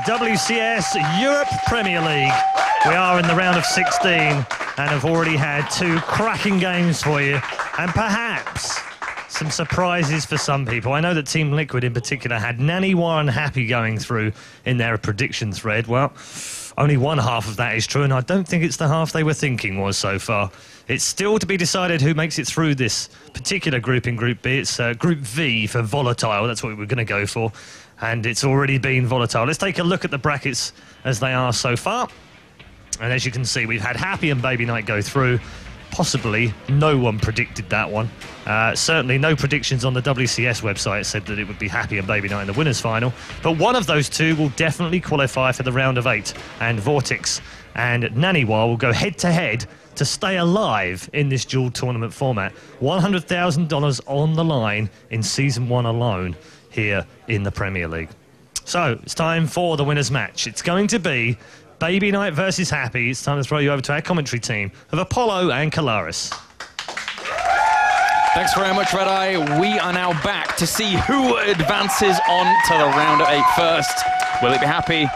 WCS Europe Premier League. We are in the round of 16 and have already had 2 cracking games for you, and perhaps some surprises for some people. I know that Team Liquid in particular had Naniwa and Happy going through in their prediction thread. Well, only one half of that is true, and I don't think it's the half they were thinking was so far. It's still to be decided who makes it through this particular group in Group B. It's Group V for Volatile. That's what we're going to go for. And it's already been volatile. Let's take a look at the brackets as they are so far. And as you can see, we've had Happy and BabyKnight go through. Possibly no one predicted that one. Certainly no predictions on the WCS website said that it would be Happy and BabyKnight in the winners final. But one of those two will definitely qualify for the round of 8. And Vortex and Naniwa will go head-to-head to stay alive in this dual tournament format. $100,000 on the line in Season 1 alone here in the Premier League. So it's time for the winners match. It's going to be BabyKnight versus Happy. It's time to throw you over to our commentary team of Apollo and Kalaris. Thanks very much, Red Eye. We are now back to see who advances on to the round of 8 first. Will it be Happy?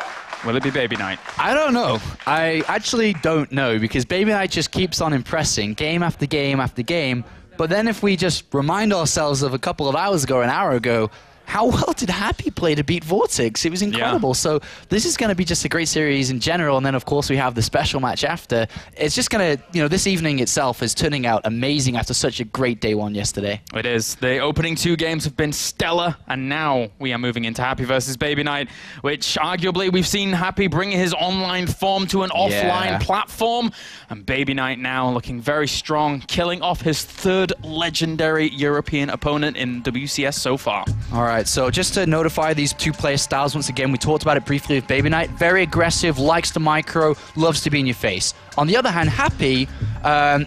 Will it be BabyKnight? I don't know. I actually don't know, because BabyKnight just keeps on impressing game after game after game. But then if we just remind ourselves of a couple of hours ago, an hour ago, how well did Happy play to beat Vortex? It was incredible. Yeah. So this is going to be just a great series in general. And then, of course, we have the special match after. It's just going to, this evening itself is turning out amazing after such a great day 1 yesterday. It is. The opening 2 games have been stellar. And now we are moving into Happy versus BabyKnight, which arguably we've seen Happy bring his online form to an offline platform. And BabyKnight now looking very strong, killing off his 3rd legendary European opponent in WCS so far. All right. So just to notify these 2 player styles, once again, we talked about it briefly with BabyKnight. Very aggressive, likes to micro, loves to be in your face. On the other hand, Happy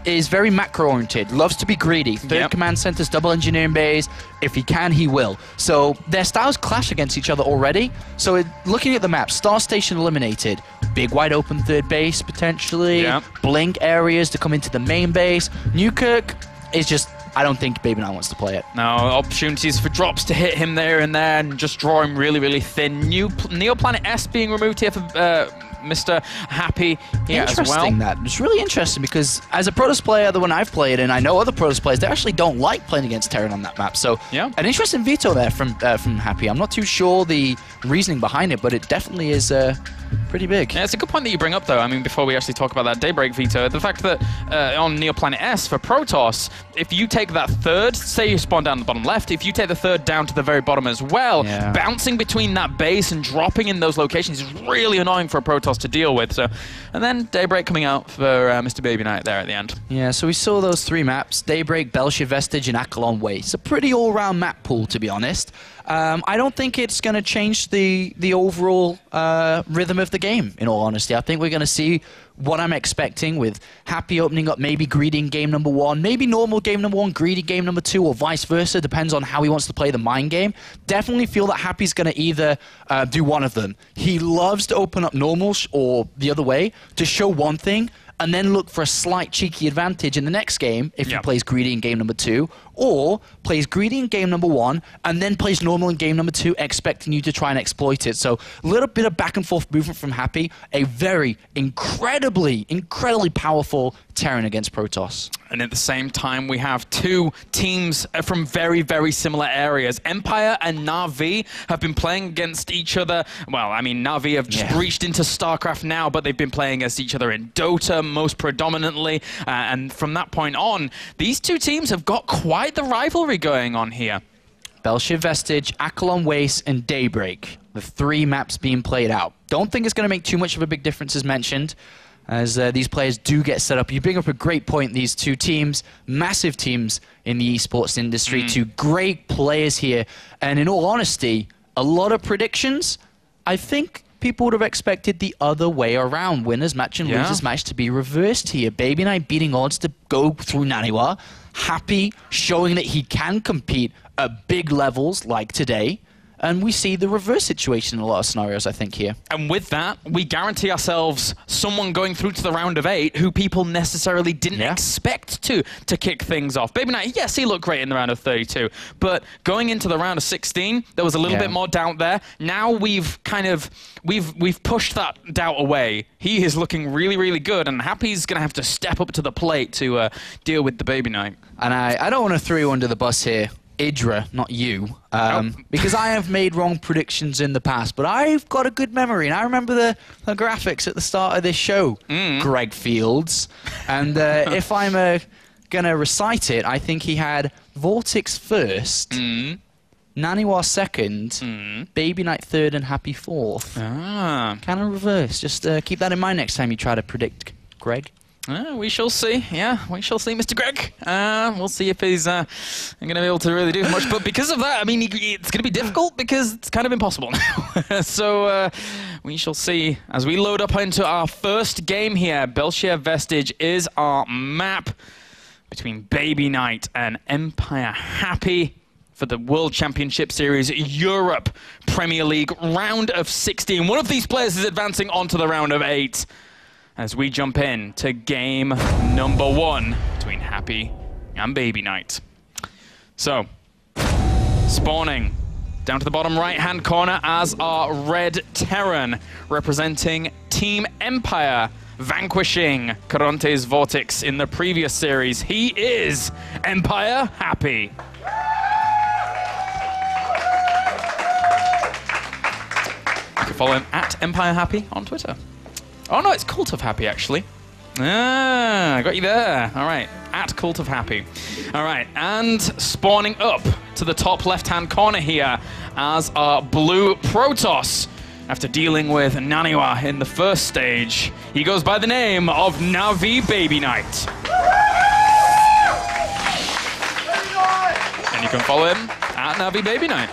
is very macro-oriented, loves to be greedy. 3rd command centers, double engineering bays. If he can, he will. So their styles clash against each other already. So looking at the map, Star Station eliminated. Big wide open 3rd base, potentially. Blink areas to come into the main base. Newkirk is just... I don't think BabyKnight wants to play it. No, opportunities for drops to hit him there and there and just draw him really, really thin. Neoplanet S being removed here for Mr. Happy here as well. Interesting that. It's really interesting because as a Protoss player, the one I've played, and I know other Protoss players, they actually don't like playing against Terran on that map. So an interesting veto there from Happy. I'm not too sure the reasoning behind it, but it definitely is pretty big. Yeah, it's a good point that you bring up, though. I mean, before we actually talk about that Daybreak veto, the fact that on Neoplanet S for Protoss, if you take that 3rd, say you spawn down the bottom left, if you take the 3rd down to the very bottom as well, bouncing between that base and dropping in those locations is really annoying for a Protoss to deal with. So, and then Daybreak coming out for Mr. BabyKnight there at the end. Yeah, so we saw those 3 maps, Daybreak, Belshir Vestige, and Akalon Way. It's a pretty all-round map pool, to be honest. I don't think it's going to change the overall rhythm of the game, in all honesty. I think we're going to see what I'm expecting with Happy opening up, maybe greedy in game number 1, maybe normal game number 1, greedy game number 2, or vice versa. Depends on how he wants to play the mind game. Definitely feel that Happy's going to either do one of them. He loves to open up normals, or the other way, to show one thing, and then look for a slight cheeky advantage in the next game if he plays greedy in game number 2, or plays greedy in game number 1 and then plays normal in game number 2, expecting you to try and exploit it. So a little bit of back and forth movement from Happy, a very incredibly powerful Terran against Protoss. And at the same time, we have 2 teams from very, very similar areas. Empire and Na'Vi have been playing against each other. Well, I mean, Na'Vi have just breached into StarCraft now, but they've been playing against each other in Dota most predominantly. And from that point on, these 2 teams have got quite the rivalry going on here. Belshir Vestige, Akalon Waste, and Daybreak. The 3 maps being played out. Don't think it's going to make too much of a big difference, as mentioned, as these players do get set up. You bring up a great point, these 2 teams, massive teams in the esports industry, 2 great players here. And in all honesty, a lot of predictions, I think people would have expected the other way around. Winners match and losers match to be reversed here. BabyKnight beating odds to go through Naniwa. Happy showing that he can compete at big levels like today. And we see the reverse situation in a lot of scenarios, I think, here. And with that, we guarantee ourselves someone going through to the round of 8 who people necessarily didn't expect to kick things off. BabyKnight, yes, he looked great in the round of 32, but going into the round of 16, there was a little bit more doubt there. Now we've we've pushed that doubt away. He is looking really, really good, and Happy's going to have to step up to the plate to deal with the BabyKnight. And I don't want to throw you under the bus here. Idra, not you, because I have made wrong predictions in the past, but I've got a good memory, and I remember the graphics at the start of this show, Greg Fields, and if I'm going to recite it, I think he had Vortex first, Naniwa second, BabyKnight third, and Happy fourth. Kind of reverse. Just keep that in mind next time you try to predict Greg. We shall see. Yeah, we shall see, Mr. Greg. We'll see if he's going to be able to really do much. But because of that, I mean, it's going to be difficult because it's kind of impossible now. So we shall see as we load up into our first game here. Belshir Vestige is our map between BabyKnight and Empire Happy for the World Championship Series Europe Premier League round of 16. One of these players is advancing onto the round of 8. As we jump in to game number 1 between Happy and BabyKnight. So, spawning down to the bottom right-hand corner as our red Terran, representing Team Empire, vanquishing Caronte's Vortex in the previous series. He is Empire Happy. You can follow him at Empire Happy on Twitter. Oh no, it's Cult of Happy, actually. I got you there. All right, at Cult of Happy. All right, and spawning up to the top left-hand corner here as our blue Protoss. After dealing with Naniwa in the first stage, he goes by the name of Navi BabyKnight. And you can follow him at Navi BabyKnight.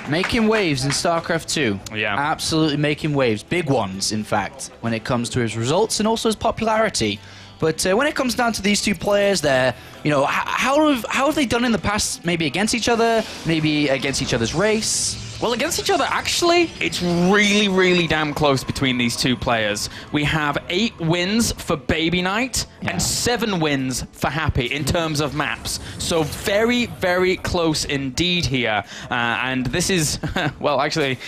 Making waves in StarCraft 2. Yeah. Absolutely making waves. Big ones, in fact, when it comes to his results and also his popularity. But when it comes down to these two players, they're, you know, how have they done in the past? Maybe against each other, maybe against each other's race. Well, against each other, actually, it's really, really damn close between these two players. We have 8 wins for BabyKnight and 7 wins for Happy in terms of maps. So very, very close indeed here. And this is, well, actually,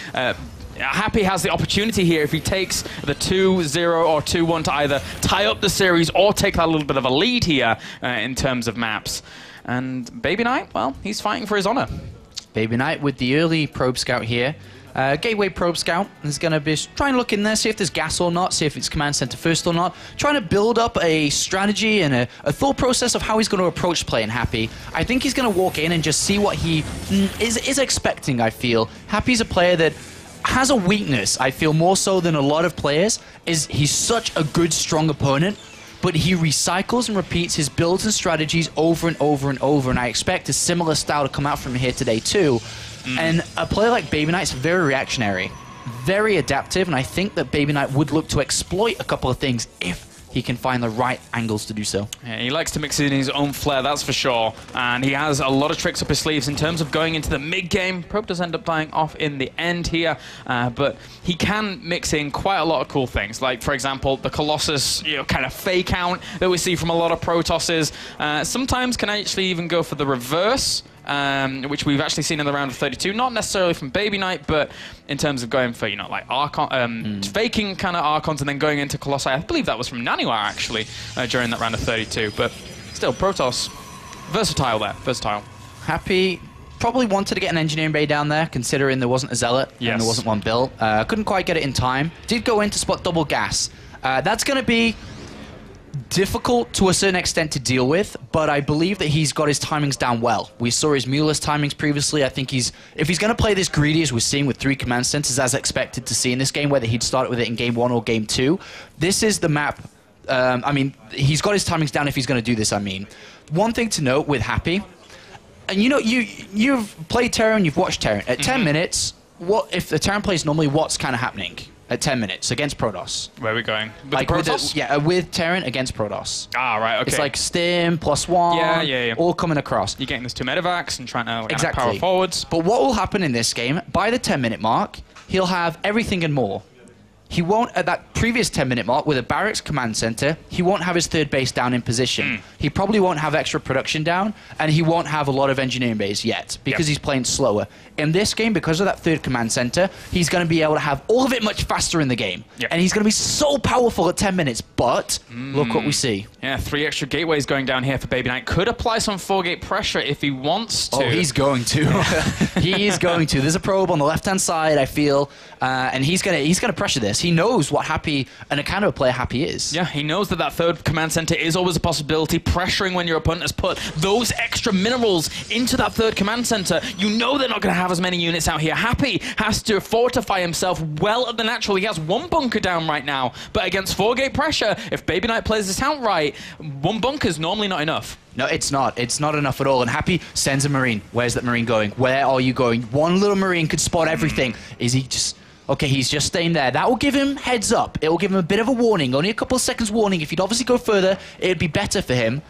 Happy has the opportunity here if he takes the 2-0 or 2-1 to either tie up the series or take that little bit of a lead here in terms of maps. And BabyKnight, well, he's fighting for his honor. BabyKnight with the early probe scout here. Gateway probe scout is going to be trying to look in there, see if there's gas or not, see if it's command center first or not. Trying to build up a strategy and a thought process of how he's going to approach playing Happy. I think he's going to walk in and just see what he is expecting, I feel. Happy's a player that has a weakness, I feel, more so than a lot of players, is he's such a good, strong opponent, but he recycles and repeats his builds and strategies over and over and over, and I expect a similar style to come out from here today too. And a player like BabyKnight's very reactionary, very adaptive, and I think that BabyKnight would look to exploit a couple of things if he can find the right angles to do so. Yeah, he likes to mix it in his own flair, that's for sure. And he has a lot of tricks up his sleeves in terms of going into the mid-game. Probe does end up dying off in the end here, but he can mix in quite a lot of cool things. Like, for example, the Colossus, you know, kind of fake out that we see from a lot of Protosses. Sometimes can actually even go for the reverse, which we've actually seen in the round of 32, not necessarily from BabyKnight, but in terms of going for, you know, like Archon, faking kind of Archons and then going into Colossi. I believe that was from Naniwa, actually, during that round of 32, but still, Protoss, versatile there, versatile. Happy probably wanted to get an engineering bay down there, considering there wasn't a Zealot and there wasn't one built. Couldn't quite get it in time. Did go in to spot double gas. That's going to be difficult to a certain extent to deal with, but I believe that he's got his timings down well. We saw his Mueller's timings previously. I think if he's going to play this greedy as we're seeing with 3 command centers, as expected to see in this game, whether he'd start with it in game 1 or game 2, this is the map. I mean, he's got his timings down if he's going to do this, I mean. One thing to note with Happy, and you know, you've played Terran, you've watched Terran. At 10 minutes, what if the Terran plays normally, what's kind of happening? at 10 minutes against Protoss. Where are we going? With Like the with Protoss? with Terran against Protoss. Ah, right, okay. It's like Stim, +1, Yeah. all coming across. You're getting this 2 medevacs and trying to Exactly. power forwards. But what will happen in this game, by the 10-minute mark, he'll have everything and more. He won't, at that previous 10-minute mark, with a barracks command center, he won't have his third base down in position. He probably won't have extra production down, and he won't have a lot of engineering base yet, because he's playing slower. In this game, because of that third command center, he's going to be able to have all of it much faster in the game. And he's going to be so powerful at 10 minutes, but look what we see. Yeah, 3 extra gateways going down here for BabyKnight. Could apply some 4-gate pressure if he wants to. Oh, he's going to. He is going to. There's a probe on the left-hand side, I feel, and he's gonna pressure this. He knows what Happy and a kind of a player Happy is. Yeah, he knows that that third command center is always a possibility. Pressuring when your opponent has put those extra minerals into that third command center. You know they're not going to have as many units out here. Happy has to fortify himself well at the natural. He has 1 bunker down right now, but against 4-gate pressure, if BabyKnight plays this out right, 1 bunker is normally not enough. No, it's not. It's not enough at all. And Happy sends a Marine. Where's that Marine going? Where are you going? One little Marine could spot everything. Is he just... Okay, he's just staying there. That will give him heads up. It will give him a bit of a warning. Only a couple of seconds warning. If he'd obviously go further, it'd be better for him.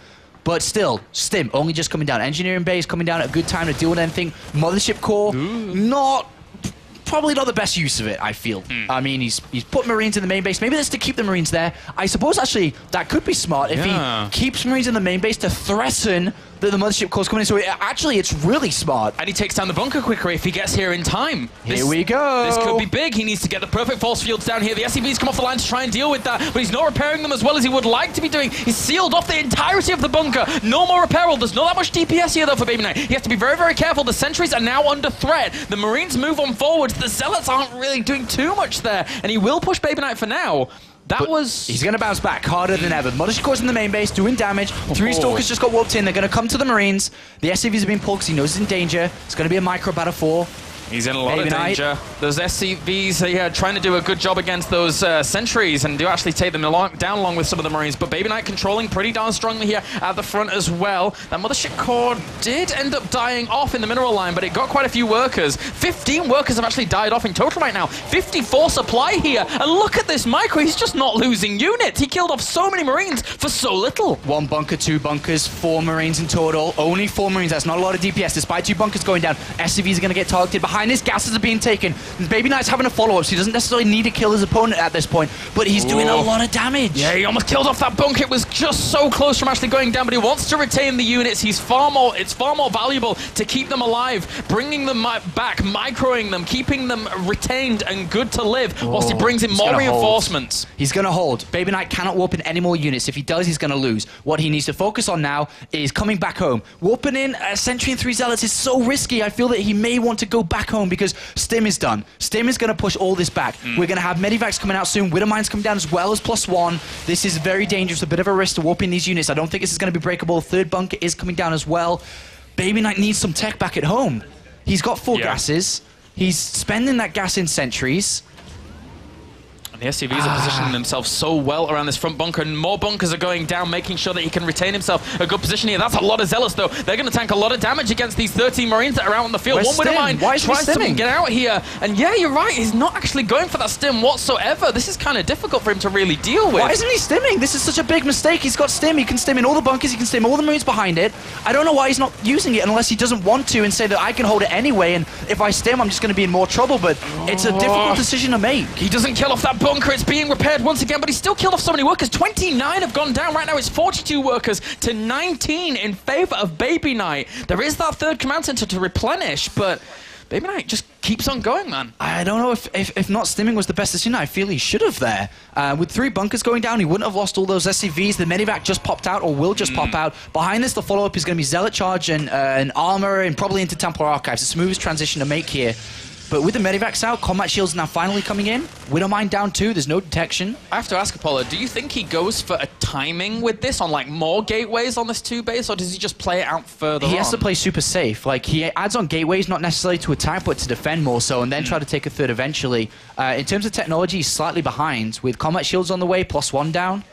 But still, Stim only just coming down. Engineering base coming down at a good time to deal with anything. Mothership core, probably not the best use of it, I feel. I mean, he's put Marines in the main base. Maybe that's to keep the Marines there. I suppose, actually, that could be smart if he keeps Marines in the main base to threaten that the Mothership core's coming in. So actually, it's really smart. And he takes down the bunker quicker if he gets here in time. Here we go. This could be big. He needs to get the perfect force fields down here. The SCVs come off the line to try and deal with that, but he's not repairing them as well as he would like to be doing. He's sealed off the entirety of the bunker. No more repair. There's not that much DPS here, though, for BabyKnight. He has to be very, very careful. The sentries are now under threat. The Marines move on forwards. The Zealots aren't really doing too much there, and he will push BabyKnight for now. He's going to bounce back harder than ever. Mothership core's in the main base, doing damage. 3 Stalkers just got warped in. They're going to come to the Marines. The SCVs are being pulled because he knows he's in danger. It's going to be a micro battle 4. He's in a lot of danger. Those SCVs trying to do a good job against those sentries and do actually take them down along with some of the Marines. But BabyKnight controlling pretty darn strongly here at the front as well. That Mothership core did end up dying off in the mineral line, but it got quite a few workers. 15 workers have actually died off in total right now. 54 supply here. And look at this micro. He's just not losing units. He killed off so many Marines for so little. 1 bunker, 2 bunkers, 4 Marines in total. Only 4 Marines. That's not a lot of DPS. Despite 2 bunkers going down, SCVs are going to get targeted. Behind this, gases are being taken. BabyKnight's having a follow-up, so he doesn't necessarily need to kill his opponent at this point, but he's doing a lot of damage. Yeah, he almost killed off that bunker. It was just so close from actually going down, but he wants to retain the units. It's far more valuable to keep them alive, bringing them back, microing them, keeping them retained and good to live, whilst he brings in more reinforcements. He's going to hold. BabyKnight cannot warp in any more units. If he does, he's going to lose. What he needs to focus on now is coming back home. Warping in a Sentry and 3 Zealots is so risky. I feel that he may want to go back home because Stim is done. Stim is going to push all this back. We're going to have Medivacs coming out soon. Widowmines coming down as well as +1. This is very dangerous. A bit of a risk to warp in these units. I don't think this is going to be breakable. Third bunker is coming down as well. BabyKnight needs some tech back at home. He's got 4 gases. He's spending that gas in sentries. The SCVs are positioning themselves so well around this front bunker, and more bunkers are going down, making sure that he can retain himself a good position here. That's a lot of Zealots, though. They're going to tank a lot of damage against these 13 Marines that are out on the field. Where's One Widowmine tries to get out here, and yeah, you're right. He's not actually going for that stim whatsoever. This is kind of difficult for him to really deal with. Why isn't he stimming? This is such a big mistake. He's got stim. He can stim in all the bunkers. He can stim all the Marines behind it. I don't know why he's not using it unless he doesn't want to and say that I can hold it anyway, and if I stim, I'm just going to be in more trouble, but it's a difficult decision to make. He doesn't kill off that bunker. It's being repaired once again, but he still killed off so many workers. 29 have gone down. Right now it's 42 workers to 19 in favor of BabyKnight. There is that third command center to replenish, but BabyKnight just keeps on going, man. I don't know if not stimming was the best decision. I feel he should have there. With 3 bunkers going down, he wouldn't have lost all those SCVs. The Medivac just popped out or will just pop out. Behind this, the follow-up is going to be Zealot Charge and an Armor and probably into Templar Archives. A smooth transition to make here. But with the Medivacs out, Combat Shields now finally coming in. Widowmine down too, there's no detection. I have to ask Apollo, do you think he goes for a timing with this on like more gateways on this 2 base, or does he just play it out further He has to play super safe. Like, he adds on gateways, not necessarily to attack, but to defend more so, and then try to take a third eventually. In terms of technology, he's slightly behind, with Combat Shields on the way, +1 down.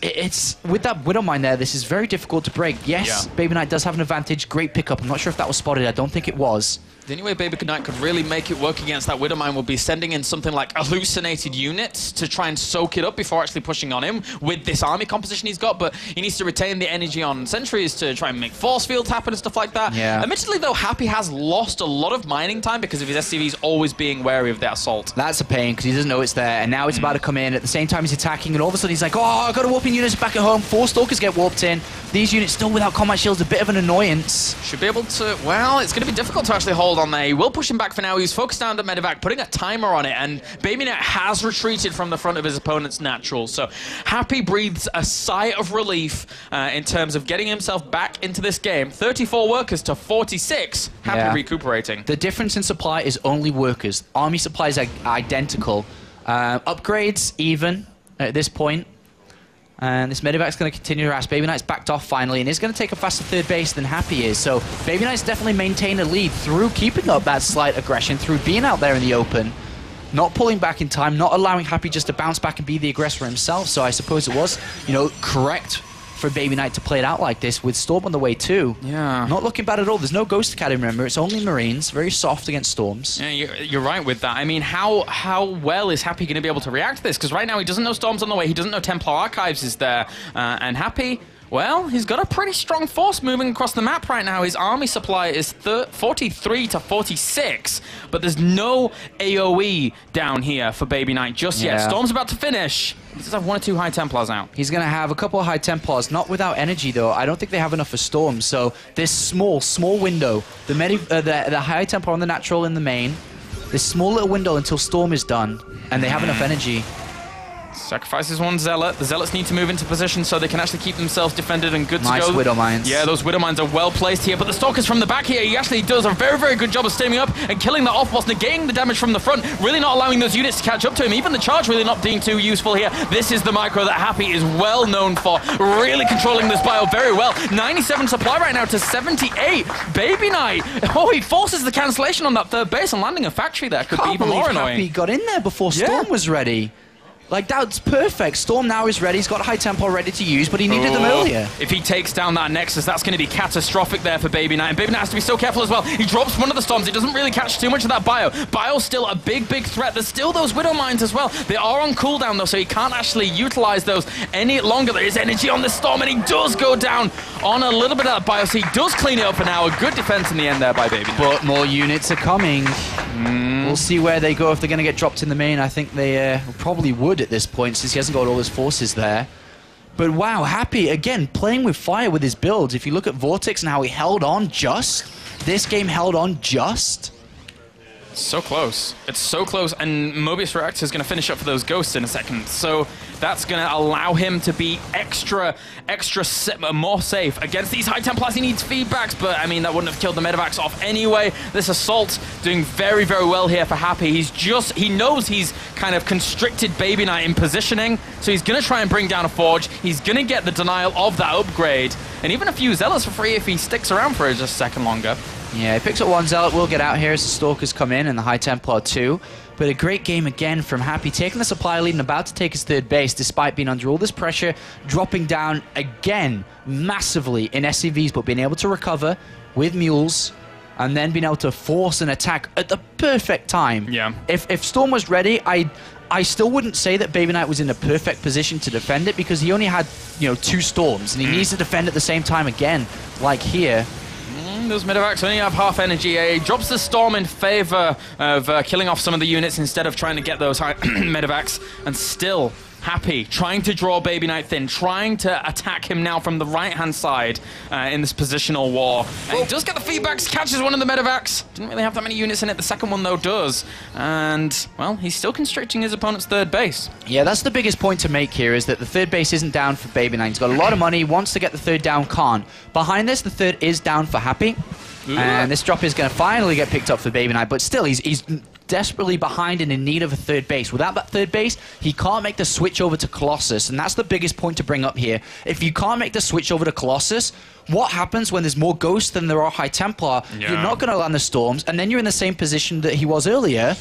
it's with that Widowmine there, this is very difficult to break. Yes, BabyKnight does have an advantage. Great pickup. I'm not sure if that was spotted. I don't think it was. The only way BabyKnight could really make it work against that Widowmine would be sending in something like hallucinated units to try and soak it up before actually pushing on him with this army composition he's got, but he needs to retain the energy on sentries to try and make force fields happen and stuff like that. Yeah. Admittedly, though, Happy has lost a lot of mining time because of his SCVs always being wary of that assault. That's a pain because he doesn't know it's there, and now it's about to come in. At the same time he's attacking, and all of a sudden he's like, oh, I've got to warp in units back at home. 4 Stalkers get warped in. These units still without combat shields, a bit of an annoyance. Should be able to, well, it's going to be difficult to actually hold on there. He will push him back for now. He's focused down at Medevac, putting a timer on it, and BabyKnight has retreated from the front of his opponent's natural. So Happy breathes a sigh of relief in terms of getting himself back into this game. 34 workers to 46. Happy recuperating. The difference in supply is only workers. Army supplies are identical. Upgrades even at this point. And this Medevac's going to continue to harass. BabyKnight's backed off finally and is going to take a faster third base than Happy is. So BabyKnight's definitely maintained a lead through keeping up that slight aggression, through being out there in the open, not pulling back in time, not allowing Happy just to bounce back and be the aggressor himself. So I suppose it was, you know, correct for BabyKnight to play it out like this with Storm on the way too. Yeah. Not looking bad at all. There's no Ghost Academy, remember. It's only Marines. Very soft against Storms. Yeah, you're right with that. I mean, how well is Happy going to be able to react to this? Because right now he doesn't know Storm's on the way. He doesn't know Templar Archives is there. And Happy, well, he's got a pretty strong force moving across the map right now. His army supply is 43 to 46, but there's no AoE down here for BabyKnight just yet. Storm's about to finish. He does have 1 or 2 High Templars out. He's going to have a couple of High Templars, not without energy though. I don't think they have enough for Storm. So this small window, the High Templar on the natural in the main, this small little window until Storm is done, and they have enough energy. Sacrifices 1 Zealot. The Zealots need to move into position so they can actually keep themselves defended and good to go. Nice Widow Mines. Yeah, those Widow Mines are well placed here, but the Stalkers from the back here, he actually does a very, very good job of staying up and killing that off whilst negating the damage from the front, really not allowing those units to catch up to him. Even the charge really not being too useful here. This is the micro that Happy is well known for, really controlling this bio very well. 97 supply right now to 78. BabyKnight, oh, he forces the cancellation on that third base and landing a factory there could be even more annoying. Happy got in there before Storm was ready. Like, that's perfect. Storm now is ready. He's got High Tempo ready to use, but he needed them earlier. If he takes down that Nexus, that's going to be catastrophic there for BabyKnight. And BabyKnight has to be so careful as well. He drops one of the Storms. He doesn't really catch too much of that bio. Bio's still a big, big threat. There's still those Widow Mines as well. They are on cooldown, though, so he can't actually utilize those any longer. There is energy on the Storm, and he does go down on a little bit of that bio, so he does clean it up for now. A good defense in the end there by BabyKnight. But more units are coming. We'll see where they go if they're going to get dropped in the main. I think they probably would at this point, since he hasn't got all his forces there. But wow, Happy, again, playing with fire with his builds. If you look at Vortex and how he held on just, this game held on just. So close. It's so close, and Mobius Reactor is going to finish up for those ghosts in a second. So that's going to allow him to be more safe against these High Templars. He needs feedbacks, but I mean, that wouldn't have killed the Medevacs off anyway. This assault doing very, very well here for Happy. He knows he's kind of constricted BabyKnight in positioning, so he's going to try and bring down a Forge. He's going to get the denial of that upgrade, and even a few Zealots for free if he sticks around for just a second longer. Yeah, he picks up 1 Zealot. We'll get out here as the Stalkers come in and the High Templar too. But a great game again from Happy, taking the supply lead and about to take his third base despite being under all this pressure, dropping down again massively in SCVs, but being able to recover with mules and then being able to force an attack at the perfect time. Yeah. If Storm was ready, I still wouldn't say that BabyKnight was in a perfect position to defend it, because he only had, 2 Storms and he needs to defend at the same time again, like here. Those Medevacs only have half energy. He drops the Storm in favor of killing off some of the units instead of trying to get those high Medevacs, and still Happy trying to draw BabyKnight thin, trying to attack him now from the right-hand side in this positional war. And he does get the feedbacks, catches one of the Medevacs. Didn't really have that many units in it. The second one, though, does. And, well, he's still constricting his opponent's third base. Yeah, that's the biggest point to make here, is that the third base isn't down for BabyKnight. He's got a lot of money, wants to get the third down, can't. Behind this, the third is down for Happy. And this drop is going to finally get picked up for BabyKnight, but still, he's desperately behind and in need of a third base. Without that third base, he can't make the switch over to Colossus, and that's the biggest point to bring up here. If you can't make the switch over to Colossus, what happens when there's more Ghosts than there are High Templar? Yeah. You're not going to land the Storms, and then you're in the same position that he was earlier,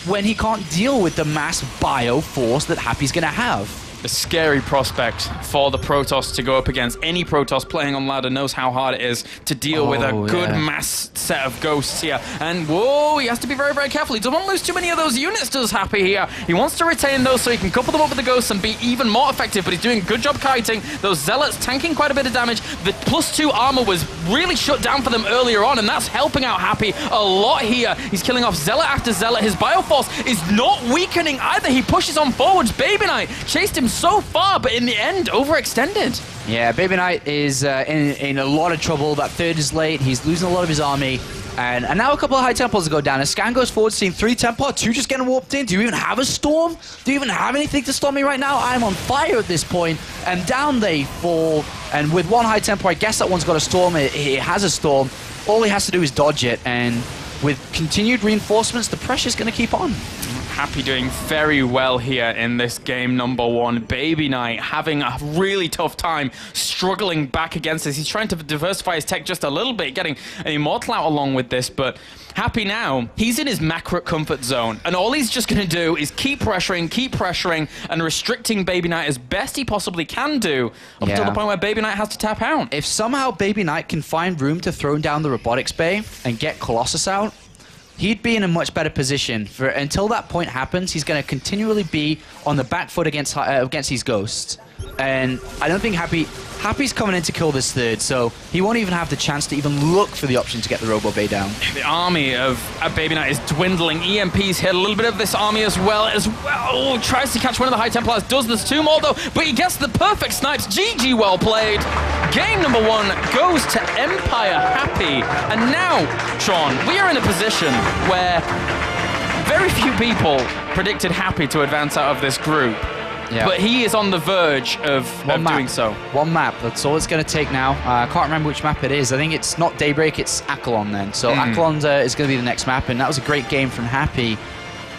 when he can't deal with the mass bio force that Happy's going to have. A scary prospect for the Protoss to go up against. Any Protoss playing on ladder knows how hard it is to deal with a good mass set of ghosts here. And whoa, he has to be very, very careful. He doesn't want to lose too many of those units, does Happy here. He wants to retain those so he can couple them up with the ghosts and be even more effective, but he's doing a good job kiting. Those Zealots tanking quite a bit of damage. The +2 armor was really shut down for them earlier on, and that's helping out Happy a lot here. He's killing off Zealot after Zealot. His Bioforce is not weakening either. He pushes on forwards. BabyKnight chased him so far, but in the end, overextended. Yeah, BabyKnight is in a lot of trouble. That third is late. He's losing a lot of his army. And now a couple of high Templars go down. As Scan goes forward, seeing 3 Templar, 2 just getting warped in. Do you even have a Storm? Do you even have anything to stop me right now? I'm on fire at this point. And down they fall. And with 1 high Templar, I guess that one's got a Storm. It has a Storm. All he has to do is dodge it. And with continued reinforcements, the pressure's going to keep on. Happy doing very well here in this game number 1. BabyKnight having a really tough time struggling back against this. He's trying to diversify his tech just a little bit, getting an Immortal out along with this, but Happy now, he's in his macro comfort zone, and all he's just going to do is keep pressuring, and restricting BabyKnight as best he possibly can do, up until the point where BabyKnight has to tap out. If somehow BabyKnight can find room to throw down the Robotics Bay and get Colossus out, he'd be in a much better position. For until that point happens, he's going to continually be on the back foot against these ghosts. And I don't think Happy's coming in to kill this third, so he won't even have the chance to even look for the option to get the Robo Bay down. The army of BabyKnight is dwindling. EMP's hit a little bit of this army as well. Oh, tries to catch one of the High Templars. Does there's 2 more though, but he gets the perfect snipes. GG, well played. Game number 1 goes to Empire Happy. And now, Sean, we are in a position where very few people predicted Happy to advance out of this group. Yeah. But he is on the verge of doing so. 1 map, that's all it's going to take now. I can't remember which map it is. I think it's not Daybreak, it's Akelon then. So Akelon is going to be the next map, and that was a great game from Happy.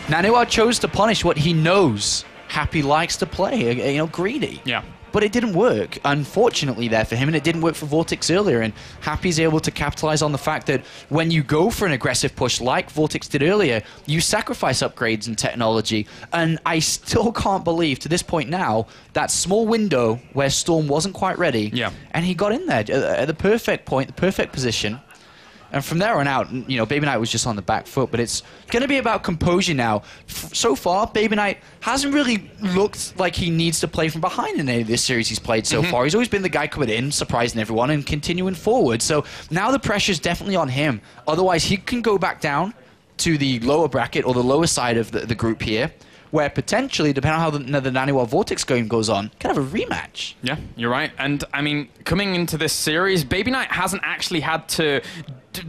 Naniwa chose to punish what he knows Happy likes to play, you know, greedy. Yeah. But it didn't work, unfortunately, there for him, and it didn't work for Vortex earlier. And Happy's able to capitalize on the fact that when you go for an aggressive push like Vortex did earlier, you sacrifice upgrades and technology. And I still can't believe, to this point now, that small window where Storm wasn't quite ready, and he got in there at the perfect point, the perfect position. And from there on out, you know, BabyKnight was just on the back foot, but it's going to be about composure now. So far, BabyKnight hasn't really looked like he needs to play from behind in any of this series he's played so far. He's always been the guy coming in, surprising everyone, and continuing forward. So now the pressure's definitely on him. Otherwise, he can go back down to the lower bracket or the lower side of the group here, where potentially, depending on how the Naniwa Vortex game goes on, can have a rematch. Yeah, you're right. And, I mean, coming into this series, BabyKnight hasn't actually had to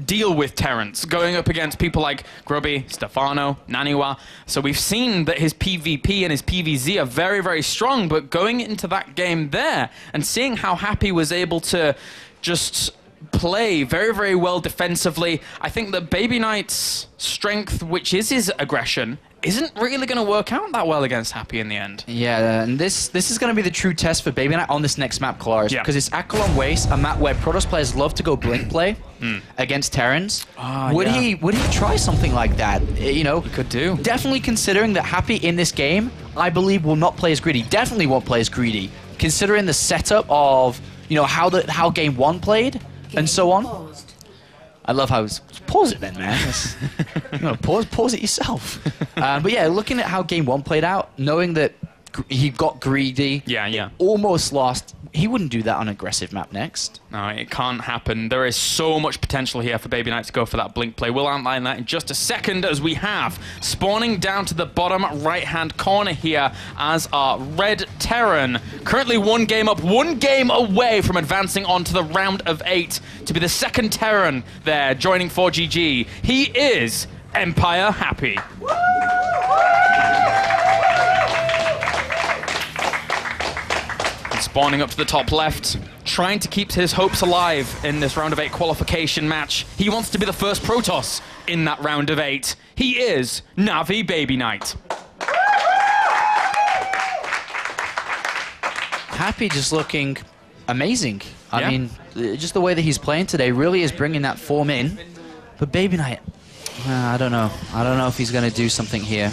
deal with Terrence, going up against people like Grubby, Stefano, Naniwa. So we've seen that his PvP and his PvZ are very, very strong, but going into that game there and seeing how Happy was able to just play very, very well defensively, I think that BabyKnight's strength, which is his aggression, isn't really going to work out that well against Happy in the end. Yeah, and this is going to be the true test for BabyKnight on this next map, Kalaris, because it's Akelon Waste, a map where Protoss players love to go blink play against Terrans. Would he try something like that? You know, he could do. Definitely considering that Happy in this game, I believe, will not play as greedy. Definitely won't play as greedy, considering the setup of, you know, how game 1 played and so on. I love how pause it then, man. You know, pause it yourself. But yeah, looking at how game 1 played out, knowing that he got greedy, almost lost. He wouldn't do that on an aggressive map next. No, it can't happen. There is so much potential here for BabyKnight to go for that blink play. We'll outline that in just a second, as we have spawning down to the bottom right-hand corner here as our Red Terran. Currently 1 game up, 1 game away from advancing on to the round of 8 to be the second Terran there joining 4GG. He is Empire Happy. Spawning up to the top left, trying to keep his hopes alive in this round of 8 qualification match. He wants to be the first Protoss in that round of 8. He is Navi BabyKnight. Happy just looking amazing. I mean, just the way that he's playing today really is bringing that form in. But BabyKnight, I don't know. I don't know if he's going to do something here.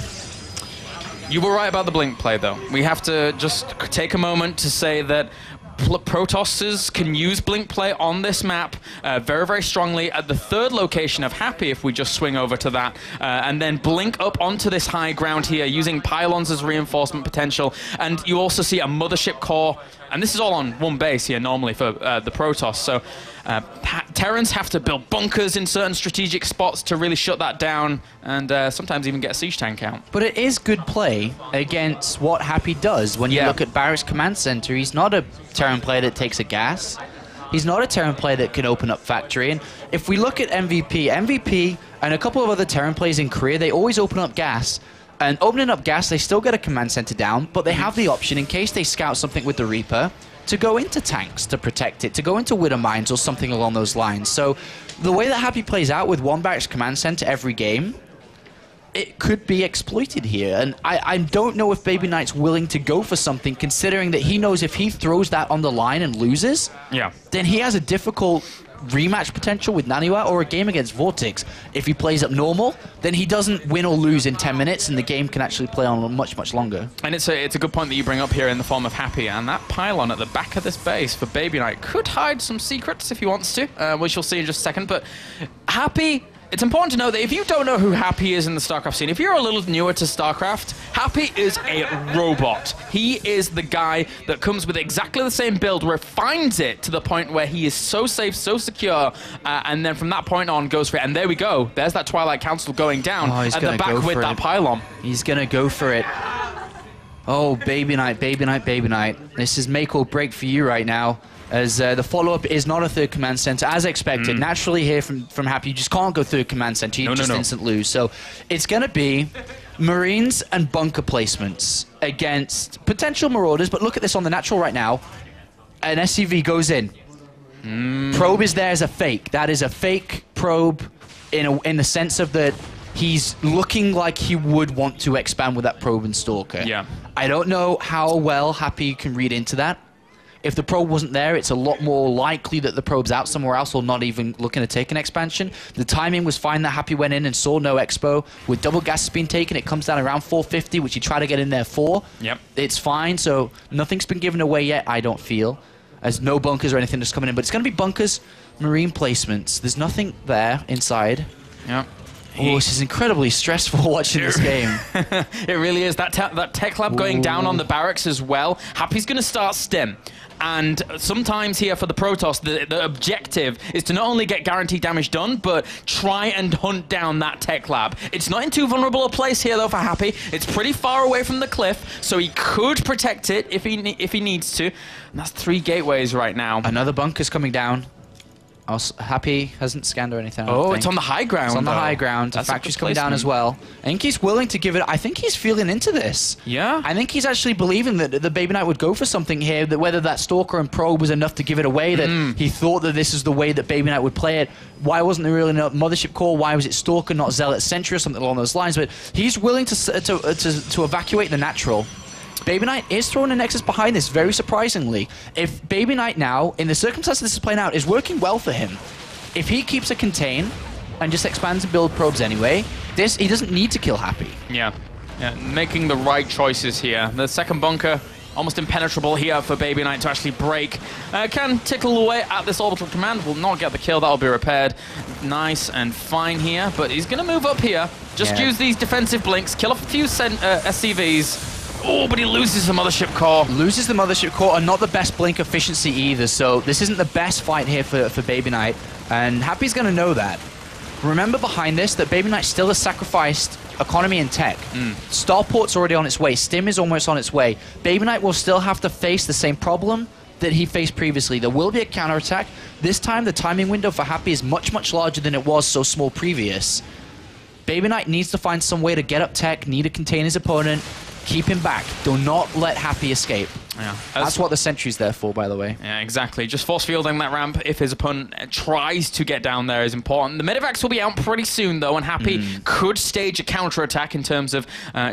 You were right about the blink play, though. We have to just take a moment to say that Protosses can use blink play on this map very, very strongly at the third location of Happy, if we just swing over to that, and then blink up onto this high ground here using pylons as reinforcement potential. And you also see a mothership core, and this is all on one base here normally for the Protoss. So Terrans have to build bunkers in certain strategic spots to really shut that down, and sometimes even get a siege tank out. But it is good play against what Happy does. When you look at Barrack's command center, he's not a Terran player that takes a gas. He's not a Terran player that can open up factory. And if we look at MVP and a couple of other Terran players in Korea, they always open up gas. And opening up gas, they still get a command center down, but they have the option, in case they scout something with the Reaper, to go into tanks to protect it, to go into Widow Mines or something along those lines. So the way that Happy plays out with one Barracks command center every game, it could be exploited here. And I don't know if BabyKnight's willing to go for something, considering that he knows if he throws that on the line and loses, then he has a difficult rematch potential with Naniwa or a game against Vortex. If he plays up normal, then he doesn't win or lose in 10 minutes, and the game can actually play on much, much longer. And it's a good point that you bring up here in the form of Happy, and that pylon at the back of this base for BabyKnight could hide some secrets if he wants to, which you'll see in just a second. But Happy, it's important to know that if you don't know who Happy is in the StarCraft scene, if you're a little newer to StarCraft, Happy is a robot. He is the guy that comes with exactly the same build, refines it to the point where he is so safe, so secure, and then from that point on goes for it. And there we go. There's that Twilight Council going down at the back with that pylon. He's going to go for it. Oh, BabyKnight, BabyKnight, BabyKnight. This is make or break for you right now, as the follow-up is not a third command center, as expected. Naturally here from Happy, you just can't go third command center. You just instant lose. So it's going to be Marines and bunker placements against potential Marauders. But look at this on the natural right now. An SCV goes in. Probe is there as a fake. That is a fake probe in the sense of that he's looking like he would want to expand with that probe and Stalker. Yeah. I don't know how well Happy can read into that. If the probe wasn't there, it's a lot more likely that the probe's out somewhere else or not even looking to take an expansion. The timing was fine that Happy went in and saw no expo. With double gas being taken, it comes down around 450, which you try to get in there for. Yep. It's fine, so nothing's been given away yet, I don't feel. There's no bunkers or anything that's coming in, but it's going to be bunkers, Marine placements. There's nothing there inside. Yep. Oh, this is incredibly stressful watching this game. It really is. That tech lab going down on the barracks as well. Happy's going to start stim. And sometimes here for the Protoss, the objective is to not only get guaranteed damage done, but try and hunt down that tech lab. It's not in too vulnerable a place here, though, for Happy. It's pretty far away from the cliff, so he could protect it if he needs to. And that's 3 gateways right now. Another bunker's coming down. Happy hasn't scanned or anything. Oh, it's on the high ground. It's on the high ground. The factory's coming down as well. I think he's willing to give it. I think he's feeling into this. Yeah. I think he's actually believing that the BabyKnight would go for something here, that whether that Stalker and Probe was enough to give it away, that he thought that this is the way that BabyKnight would play it. Why wasn't there really no Mothership Core? Why was it Stalker, not Zealot Sentry or something along those lines? But he's willing to evacuate the natural. BabyKnight is throwing a Nexus behind this, very surprisingly. If BabyKnight now, in the circumstances this is playing out, is working well for him, if he keeps a contain and just expands and build probes anyway, he doesn't need to kill Happy. Yeah, making the right choices here. The second bunker, almost impenetrable here for BabyKnight to actually break. Can tickle away at this orbital command, will not get the kill, that'll be repaired. Nice and fine here, but he's going to move up here. Just use these defensive blinks, kill off a few SCVs. Oh, but he loses the Mothership Core. Loses the Mothership Core, and not the best blink efficiency either, so this isn't the best fight here for BabyKnight, and Happy's going to know that. Remember behind this that BabyKnight still has sacrificed economy and tech. Starport's already on its way. Stim is almost on its way. BabyKnight will still have to face the same problem that he faced previously. There will be a counterattack. This time, the timing window for Happy is much, much larger than it was so small previous. BabyKnight needs to find some way to get up tech, need to contain his opponent, keep him back. Do not let Happy escape. Yeah. That's what the sentry's there for, by the way. Yeah, exactly. Just force fielding that ramp if his opponent tries to get down there is important. The Medivacs will be out pretty soon, though, and Happy could stage a counter-attack in terms of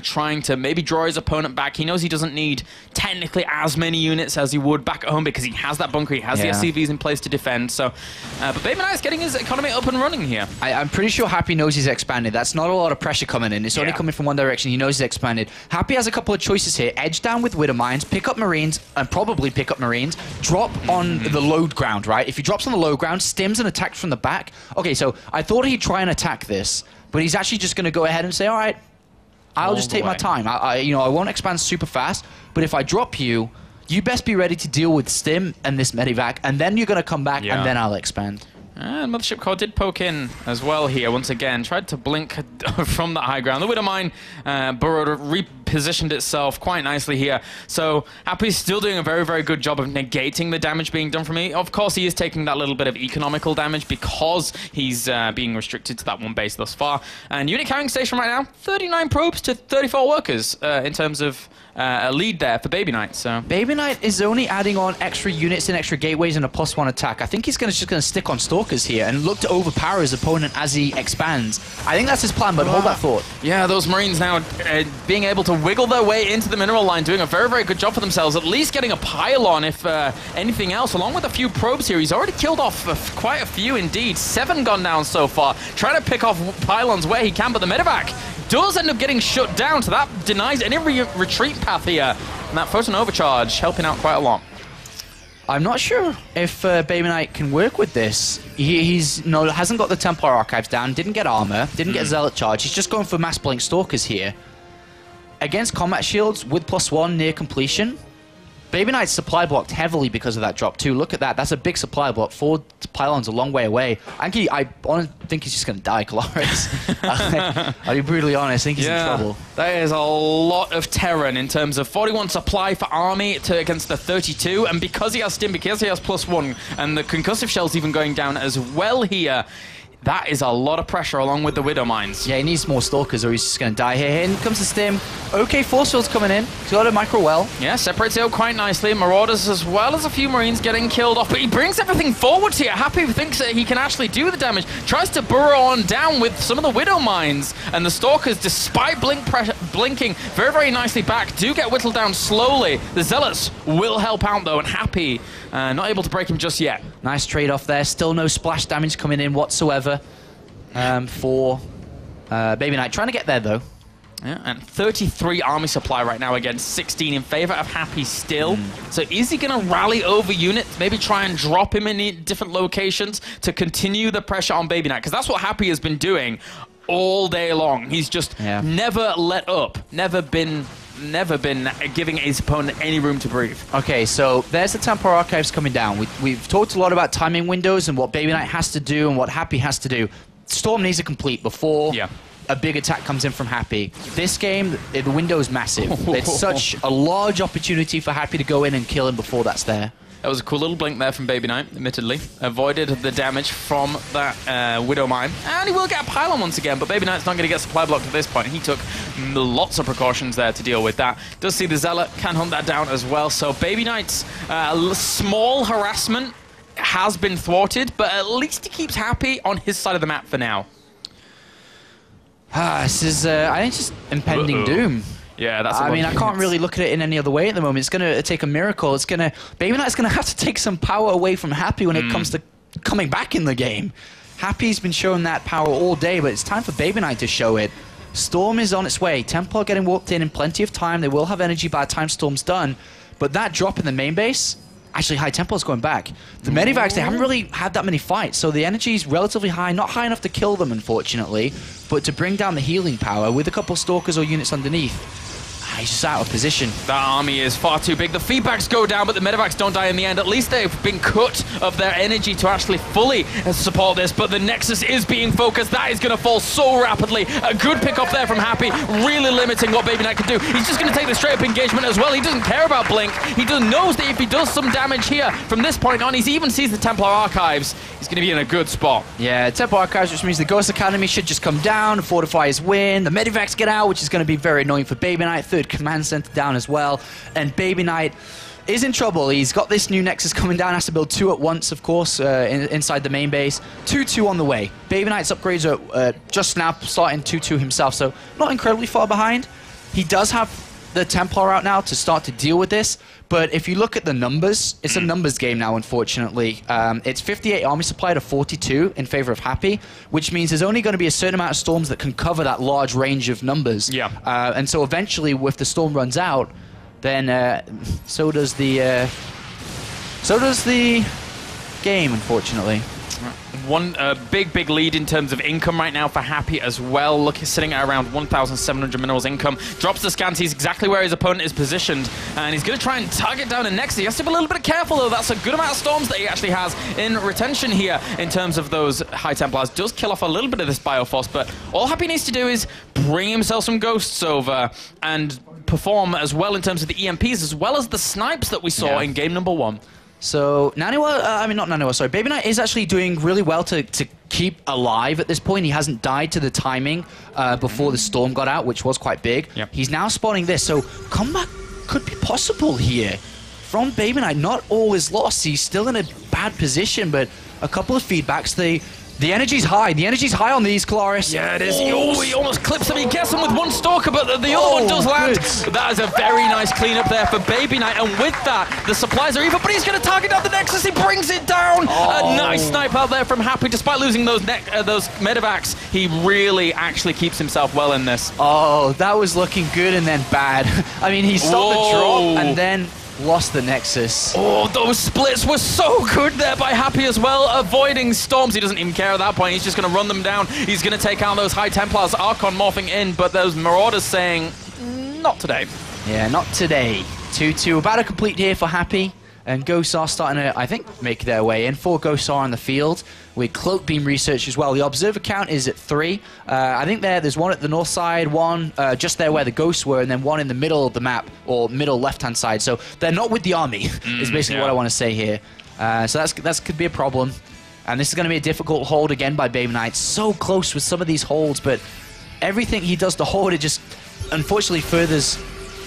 trying to maybe draw his opponent back. He knows he doesn't need technically as many units as he would back at home because he has that bunker, he has the SCVs in place to defend. So, but BabyKnight's getting his economy up and running here. I'm pretty sure Happy knows he's expanded. That's not a lot of pressure coming in. It's only coming from one direction. He knows he's expanded. Happy has a couple of choices here. Edge down with Widow Mines, pick up Marines, and probably pick up Marines. Drop on the low ground, right? If he drops on the low ground, stims and attacks from the back. Okay, so I thought he'd try and attack this, but he's actually just going to go ahead and say, all right, I'll just take my time. I won't expand super fast, but if I drop you, you best be ready to deal with Stim and this Medivac, and then you're going to come back, and then I'll expand. And Mothership Core did poke in as well here once again. Tried to blink from the high ground. The Widow Mine burrowed, repositioned itself quite nicely here. So Happy's still doing a very, very good job of negating the damage being done from me. Of course, he is taking that little bit of economical damage because he's being restricted to that one base thus far. And unit carrying station right now, 39 probes to 34 workers in terms of a lead there for BabyKnight. So BabyKnight is only adding on extra units and extra gateways and a +1 attack. I think he's just going to stick on Stalkers here and look to overpower his opponent as he expands. I think that's his plan, but hold that thought. Yeah, those Marines now being able to wiggle their way into the mineral line, doing a very, very good job for themselves, at least getting a pylon if anything else, along with a few probes here. He's already killed off quite a few indeed. 7 gone down so far. Trying to pick off pylons where he can, but the Medivac does end up getting shut down, so that denies any retreat path here. And that photon overcharge helping out quite a lot. I'm not sure if BabyKnight can work with this. Hasn't got the Templar Archives down, didn't get armor, didn't get Zealot charge. He's just going for mass blink Stalkers here. Against combat shields with +1 near completion, BabyKnight's supply blocked heavily because of that drop too. Look at that. That's a big supply block. 4 pylons a long way away. I honestly think he's just going to die, Colaris. I'll be brutally honest. I think he's in trouble. That is a lot of Terran in terms of 41 supply for army against the 32. And because he has Stim, because he has +1, and the concussive shell's even going down as well here, that is a lot of pressure along with the Widow Mines. Yeah, he needs more Stalkers or he's just going to die here. Here comes the Stim. Okay, force field's coming in. He's got a micro well. Yeah, separates out quite nicely. Marauders as well as a few Marines getting killed off. But he brings everything forward here. Happy thinks that he can actually do the damage. Tries to burrow on down with some of the Widow Mines. And the Stalkers, despite blinking very, very nicely back, do get whittled down slowly. The Zealots will help out though, and Happy not able to break him just yet. Nice trade-off there. Still no splash damage coming in whatsoever for BabyKnight. Trying to get there, though. Yeah, and 33 army supply right now against 16 in favor of Happy still. So is he going to rally over units? Maybe try and drop him in different locations to continue the pressure on BabyKnight? Because that's what Happy has been doing all day long. He's just never let up. Never been giving his opponent any room to breathe. Okay, so there's the Templar Archives coming down. We've talked a lot about timing windows and what BabyKnight has to do and what Happy has to do. Storm needs to complete before a big attack comes in from Happy. This game, the window is massive. It's such a large opportunity for Happy to go in and kill him before that's there. That was a cool little blink there from BabyKnight, admittedly. Avoided the damage from that Widow Mine. And he will get a pylon once again, but BabyKnight's not going to get supply blocked at this point. He took lots of precautions there to deal with that. Does see the Zealot, can hunt that down as well. So BabyKnight's small harassment has been thwarted, but at least he keeps Happy on his side of the map for now. This is, I think, just impending doom. Yeah, that's. I mean, I can't really look at it in any other way at the moment. It's going to take a miracle. BabyKnight's going to have to take some power away from Happy when it comes to coming back in the game. Happy's been showing that power all day, but it's time for BabyKnight to show it. Storm is on its way. Templar getting walked in plenty of time. They will have energy by the time Storm's done. But that drop in the main base, actually, High Templar's going back. The Medivacs, they haven't really had that many fights, so the energy's relatively high. Not high enough to kill them, unfortunately, but to bring down the healing power with a couple Stalkers or units underneath. He's just out of position. That army is far too big. The feedbacks go down, but the Medivacs don't die in the end. At least they've been cut of their energy to actually fully support this, but the Nexus is being focused. That is going to fall so rapidly. A good pick off there from Happy, really limiting what BabyKnight can do. He's just going to take the straight-up engagement as well. He doesn't care about Blink. He knows that if he does some damage here from this point on, he even sees the Templar Archives, he's going to be in a good spot. Yeah, Templar Archives, which means the Ghost Academy should just come down, fortify his win. The Medivacs get out, which is going to be very annoying for BabyKnight. third command center down as well. And BabyKnight is in trouble. He's got this new Nexus coming down, has to build 2 at once, of course, inside the main base. 2-2 on the way. BabyKnight's upgrades are just now starting 2-2 himself, so not incredibly far behind. He does have the Templar out now to start to deal with this, but if you look at the numbers, it's a numbers game now, unfortunately. It's 58 army supply to 42 in favor of Happy, which means there's only going to be a certain amount of storms that can cover that large range of numbers. Yeah. And so eventually, if the storm runs out, then so does the game, unfortunately. One big lead in terms of income right now for Happy as well. Sitting at around 1,700 minerals income. Drops the scans. He's exactly where his opponent is positioned, and he's going to try and target down a Nexus. He has to be a little bit careful, though. That's a good amount of storms that he actually has in retention here in terms of those High Templars. Does kill off a little bit of this Bioforce, but all Happy needs to do is bring himself some Ghosts over and perform as well in terms of the EMPs as well as the snipes that we saw in game number 1. So BabyKnight is actually doing really well to keep alive at this point. He hasn't died to the timing before the storm got out, which was quite big. Yep. He's now spawning this, so comeback could be possible here from BabyKnight. Not all is lost. He's still in a bad position, but a couple of feedbacks. The energy's high. The energy's high on these, Kalaris. Yeah, it is. He almost clips him. He gets him with one stalker, but the other one does land. Good. That is a very nice cleanup there for BabyKnight, and with that, the supplies are even, but he's going to target down the Nexus. He brings it down. A nice snipe out there from Happy. Despite losing those medevacs, he really actually keeps himself well in this. Oh, that was looking good and then bad. I mean, he stopped the drop and then lost the Nexus. Oh, those splits were so good there by Happy as well, avoiding storms. He doesn't even care at that point. He's just going to run them down. He's going to take out those High Templars. Archon morphing in, but those Marauders saying, not today. Yeah, not today. 2-2, about to complete here for Happy. And Ghosts are starting to, I think, make their way in. 4 Ghosts are on the field with Cloak Beam research as well. The Observer count is at 3. I think there's one at the north side, one just there where the Ghosts were, and then one in the middle of the map, or middle left-hand side. So they're not with the army, is basically what I want to say here. So that could be a problem. And this is going to be a difficult hold again by BabyKnight. So close with some of these holds, but everything he does to hold, it just unfortunately furthers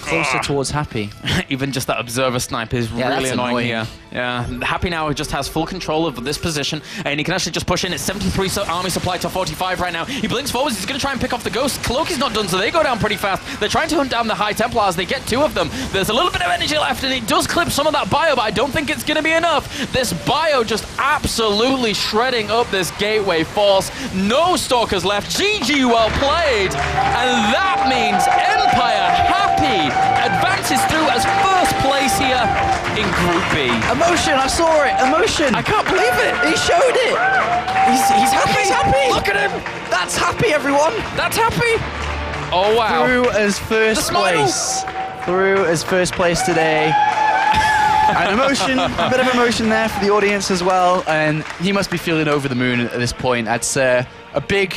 closer towards Happy. Even just that Observer snipe is really annoying here. Yeah, Happy now just has full control of this position, and he can actually just push in. It's 73 army supply to 45 right now. He blinks forwards. He's going to try and pick off the Ghost. Cloak is not done, so they go down pretty fast. They're trying to hunt down the High Templars. They get 2 of them. There's a little bit of energy left, and it does clip some of that Bio, but I don't think it's going to be enough. This Bio just absolutely shredding up this Gateway Force. No Stalkers left. GG, well played. And that means Empire Happy advances through as first place here in Group B. Emotion, I saw it. Emotion. I can't believe it. He showed it. He's happy. He's happy. Look at him. That's Happy, everyone. That's Happy. Oh, wow. Through as first place. Through as first place today. And emotion, a bit of emotion there for the audience as well. And he must be feeling over the moon at this point. That's a big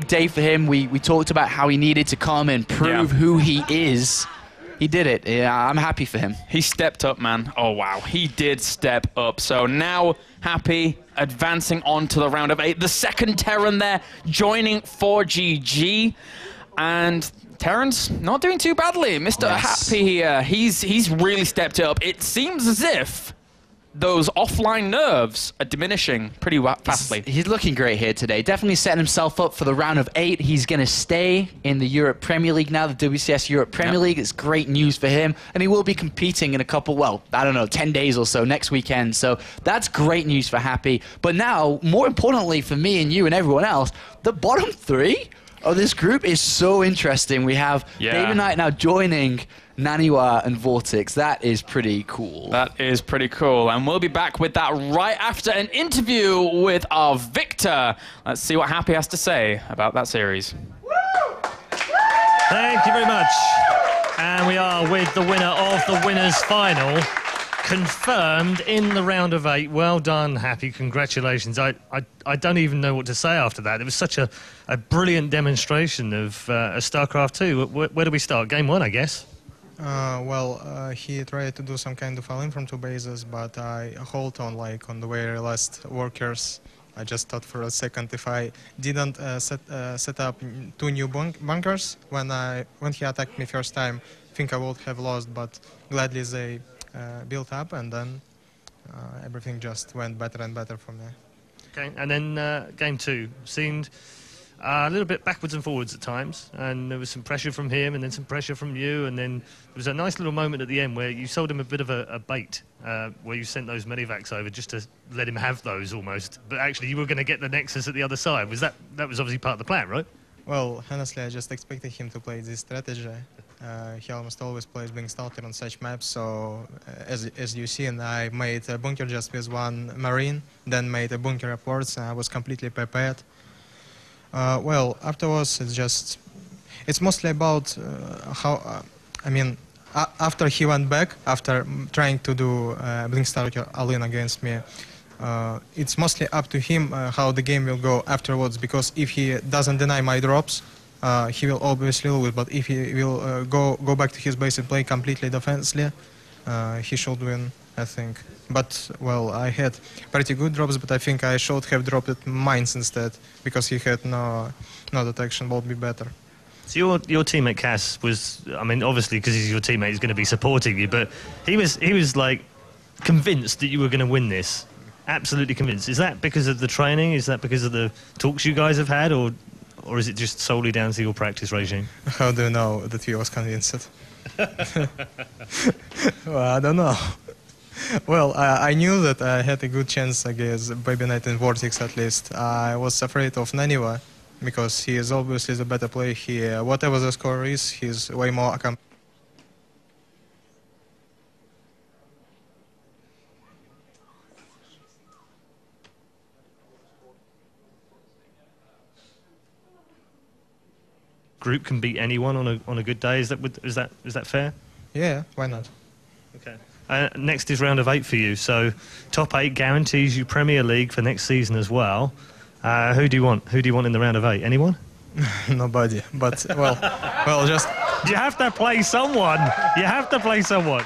day for him. We talked about how he needed to come and prove who he is. He did it. Yeah, I'm happy for him. He stepped up, man. Oh, wow. He did step up. So now Happy advancing on to the round of 8. The second Terran there joining for GG. And Terran's not doing too badly. Mr. Happy here, he's really stepped it up. It seems as if those offline nerves are diminishing pretty fastly. He's looking great here today. Definitely setting himself up for the round of 8. He's going to stay in the Europe Premier League now, the WCS Europe Premier League. It's great news for him. And he will be competing in a couple, well, I don't know, 10 days or so next weekend. So that's great news for Happy. But now, more importantly for me and you and everyone else, the bottom 3 of this group is so interesting. We have BabyKnight now joining Naniwa and Vortex. That is pretty cool. That is pretty cool. And we'll be back with that right after an interview with our victor. Let's see what Happy has to say about that series. Thank you very much. And we are with the winner of the winners' final, confirmed in the round of 8. Well done, Happy. Congratulations. I don't even know what to say after that. It was such a brilliant demonstration of StarCraft 2. Where do we start? Game 1, I guess. He tried to do some kind of all-in from 2 bases, but I hold on on the very last workers. I just thought for a second if I didn't set up 2 new bunkers when he attacked me first time, think I would have lost, but gladly they built up, and then everything just went better and better for me. Okay, and then game 2 seemed a little bit backwards and forwards at times, and there was some pressure from him and then some pressure from you, and then there was a nice little moment at the end where you sold him a bit of a bait, where you sent those medivacs over just to let him have those almost, but actually you were going to get the Nexus at the other side. Was that was obviously part of the plan, right? Well, honestly, I just expected him to play this strategy. He almost always plays being stalker on such maps, so as you see, and I made a bunker just with one marine, then made a bunker upwards, and I was completely prepared. Well, afterwards, it's mostly about how, after he went back, after trying to do Blink Stalker all-in against me, it's mostly up to him how the game will go afterwards, because if he doesn't deny my drops, he will obviously lose, but if he will go back to his base and play completely defensively, he should win, I think. But, well, I had pretty good drops, but I think I should have dropped mines instead, because he had no detection, would be better. So your teammate Cass was, I mean, obviously because he's your teammate, he's going to be supporting you, but he was like convinced that you were going to win this. Absolutely convinced. Is that because of the training? Is that because of the talks you guys have had, or is it just solely down to your practice regime? How do you know that he was convinced? Well, I don't know. Well, I knew that I had a good chance against BabyKnight and Vortex at least. I was afraid of Naniwa because he is obviously the better player here. Whatever the score is, he's way more accomplished. Group can beat anyone on a good day. Is that fair? Yeah, why not? Okay. Next is round of 8 for you. So top 8 guarantees you Premier League for next season as well. Who do you want? Who do you want in the round of 8? Anyone? Nobody. But well, just you have to play someone. You have to play someone.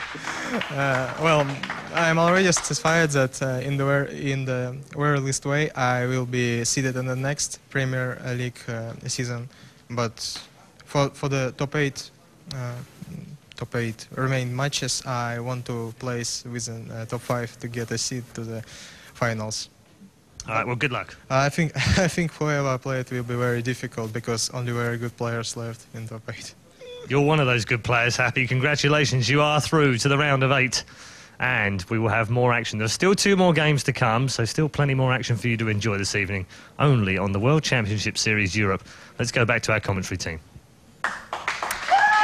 Well, I'm already satisfied that in the very least way I will be seated in the next Premier League season. But for the top 8 remaining matches, I want to place within top 5 to get a seat to the finals. All right. Well, good luck. I think whoever I play it will be very difficult because only very good players left in top 8. You're one of those good players, Happy. Congratulations. You are through to the round of 8. And we will have more action. There's still 2 more games to come, so still plenty more action for you to enjoy this evening, only on the World Championship Series Europe. Let's go back to our commentary team.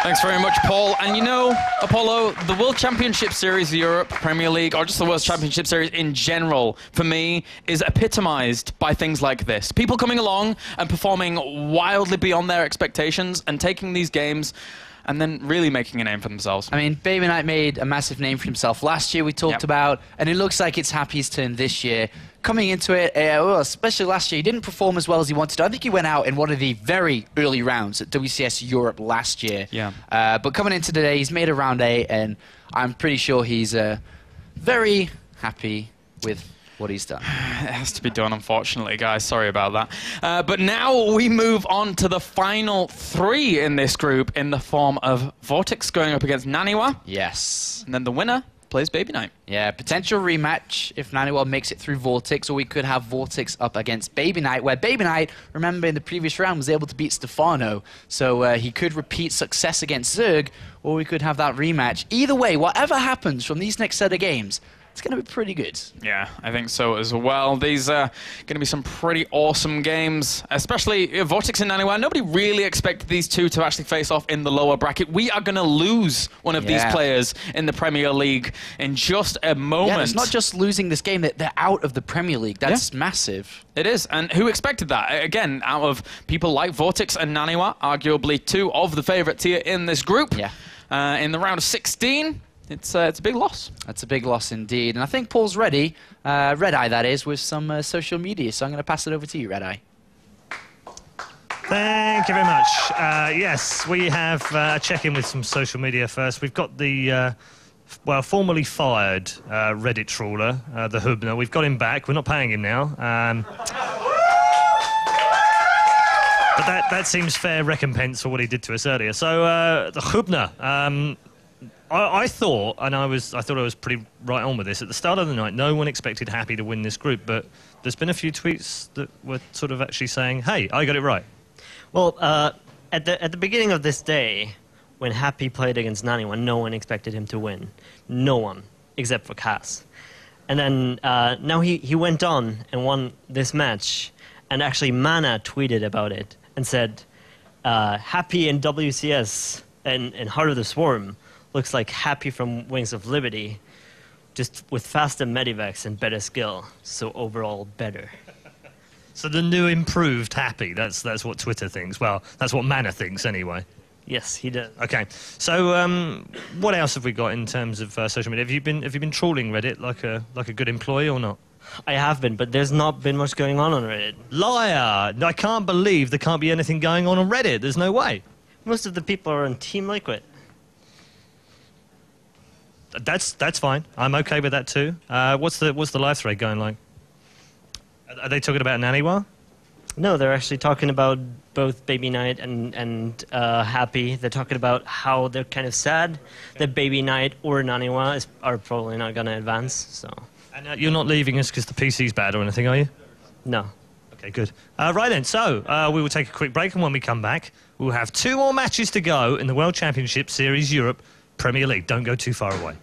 Thanks very much, Paul. And you know, Apollo, the World Championship Series Europe, Premier League, or just the World Championship Series in general, for me, is epitomised by things like this. People coming along and performing wildly beyond their expectations and taking these games and then really making a name for themselves. I mean, BabyKnight made a massive name for himself last year, we talked about, and it looks like it's Happy's turn this year. Coming into it, especially last year, he didn't perform as well as he wanted to. I think he went out in one of the very early rounds at WCS Europe last year. Yeah. But coming into today, he's made a round 8, and I'm pretty sure he's very happy with what he's done. It has to be done, unfortunately, guys. Sorry about that. But now we move on to the final 3 in this group in the form of Vortex going up against Naniwa. Yes. And then the winner plays BabyKnight. Yeah, potential rematch if Naniwa makes it through Vortex, or we could have Vortex up against BabyKnight, where BabyKnight, remember in the previous round, was able to beat Stefano, so he could repeat success against Zerg, or we could have that rematch. Either way, whatever happens from these next set of games, it's going to be pretty good. Yeah, I think so as well. These are going to be some pretty awesome games, especially Vortex and Naniwa. Nobody really expected these two to actually face off in the lower bracket. We are going to lose one of these players in the Premier League in just a moment. Yeah, it's not just losing this game, they're out of the Premier League. That's massive. It is, and who expected that? Again, out of people like Vortex and Naniwa, arguably 2 of the favourite tier in this group. Yeah. In the round of 16... It's a big loss. That's a big loss indeed. And I think Paul's ready, Red Eye that is, with some social media. So I'm going to pass it over to you, Red Eye. Thank you very much. Yes, we have a check-in with some social media first. We've got the, formerly fired Reddit trawler, the Hubner. We've got him back. We're not paying him now. But that seems fair recompense for what he did to us earlier. So, the Hubner, I thought I was pretty right on with this. At the start of the night, no one expected Happy to win this group, but there's been a few tweets that were sort of actually saying, hey, I got it right. Well, at the beginning of this day, when Happy played against Naniwa, no one expected him to win. No one, except for Cass. And then now he went on and won this match, and actually Mana tweeted about it and said, Happy in WCS and Heart of the Swarm looks like Happy from Wings of Liberty, just with faster medivacs and better skill, so overall better. So the new improved Happy, that's what Twitter thinks. Well, that's what Mana thinks anyway. Yes, he does. Okay, so what else have we got in terms of social media? Have you been trawling Reddit like a good employee or not? I have been, but there's not been much going on Reddit. Liar! I can't believe there can't be anything going on Reddit. There's no way. Most of the people are on Team Liquid. That's fine. I'm okay with that too. What's the live thread going like? Are they talking about Naniwa? No, they're actually talking about both BabyKnight and Happy. They're talking about how they're kind of sad that BabyKnight or Naniwa are probably not going to advance. So. And you're not leaving us because the PC's bad or anything, are you? No. Okay, good. Right then, so we will take a quick break, and when we come back, we'll have 2 more matches to go in the World Championship Series Europe Premier League. Don't go too far away.